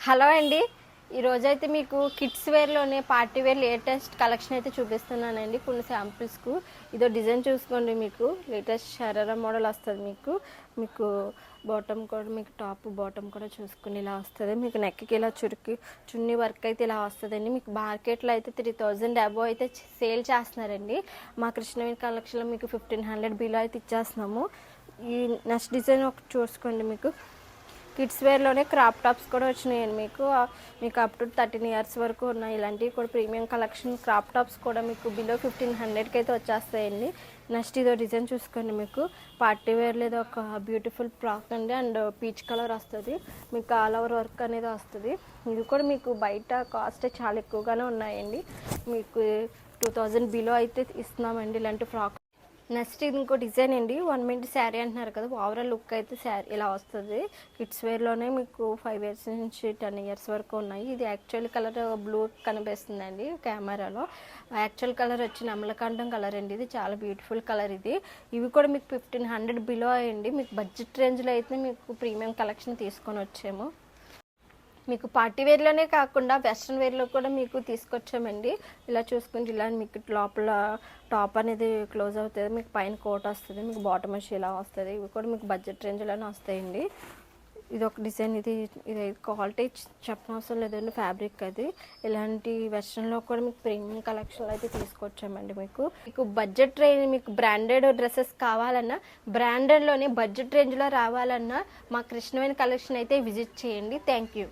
Hello అండి. ఈరోజైతే మీకు కిడ్స్ వేర్లోనే పార్టీ వేర్ లేటెస్ట్ కలెక్షన్ అయితే చూపిస్తున్నానండి. కొన్ని శాంపిల్స్కు ఇదో డిజైన్ చూసుకోండి. మీకు లేటెస్ట్ షరారా మోడల్ వస్తుంది. మీకు బాటమ్ కూడా మీకు టాప్ బాటమ్ కూడా చూసుకుని ఇలా వస్తుంది. మీకు నెక్కి ఇలా చున్నీ వర్క్ అయితే ఇలా వస్తుందండి. మీకు మార్కెట్లో అయితే 3000 అబోవ్ అయితే సేల్ చేస్తున్నారండి. మా కృష్ణవేణి కలెక్షన్లో మీకు 1500 బిలో అయితే ఇచ్చేస్తున్నాము. ఈ నెక్స్ట్ డిజైన్ ఒకటి చూసుకోండి. మీకు కిడ్స్ వేర్లోనే క్రాప్ టాప్స్ కూడా వచ్చినాయండి. మీకు అప్ టు 13 ఇయర్స్ వరకు ఉన్నాయి. ఇలాంటివి కూడా ప్రీమియం కలెక్షన్ క్రాప్ టాప్స్ కూడా మీకు బిలో 1500కి అయితే వచ్చేస్తాయండి. నెక్స్ట్ ఇదో డిజైన్ చూసుకోండి. మీకు పార్టీ వేర్ లేదా ఒక బ్యూటిఫుల్ ఫ్రాక్ అండి. అండ్ పీచ్ కలర్ వస్తుంది. మీకు ఆల్ ఓవర్ వర్క్ అనేది వస్తుంది. ఇది కూడా మీకు బయట కాస్ట్ చాలా ఎక్కువగానే ఉన్నాయండి. మీకు 2000 బిలో అయితే ఇస్తున్నామండి ఇలాంటి ఫ్రాక్. నెక్స్ట్ ఇది ఇంకో డిజైన్ అండి. 1 మీటర్ శారీ అంటున్నారు కదా, ఓవరాల్ లుక్ అయితే శారీ ఇలా వస్తుంది. కిడ్స్ వేర్లోనే మీకు 5 ఇయర్స్ నుంచి 10 ఇయర్స్ వరకు ఉన్నాయి. ఇది యాక్చువల్ కలర్ బ్లూ కనిపిస్తుందండి కెమెరాలో. యాక్చువల్ కలర్ వచ్చి నమ్మలకంఠం కలర్ అండి. ఇది చాలా బ్యూటిఫుల్ కలర్. ఇవి కూడా మీకు 1500 బిలో అయ్యండి. మీకు బడ్జెట్ రేంజ్లో అయితే మీకు ప్రీమియం కలెక్షన్ తీసుకొని వచ్చాము. మీకు పార్టీ వేర్లోనే కాకుండా వెస్ట్రన్ వేర్లో కూడా మీకు తీసుకొచ్చామండి. ఇలా చూసుకుంటే ఇలా మీకు లోపల టాప్ అనేది క్లోజ్ అవుతుంది. మీకు పైన కోట్ వస్తుంది. మీకు బాటమ్ వచ్చి ఇలా వస్తుంది. ఇవి కూడా మీకు బడ్జెట్ రేంజ్లోనే వస్తాయండి. ఇది ఒక డిజైన్. ఇది క్వాలిటీ చెప్పనవసరం లేదండి. ఫ్యాబ్రిక్ అది ఇలాంటి వెస్ట్రన్లో కూడా మీకు ప్రీమియం కలెక్షన్లో అయితే తీసుకొచ్చామండి. మీకు బడ్జెట్ రేంజ్, మీకు బ్రాండెడ్ డ్రెస్సెస్ కావాలన్నా, బ్రాండెడ్లోనే బడ్జెట్ రేంజ్లో రావాలన్నా మా కృష్ణవేణి కలెక్షన్ అయితే విజిట్ చేయండి. Thank you.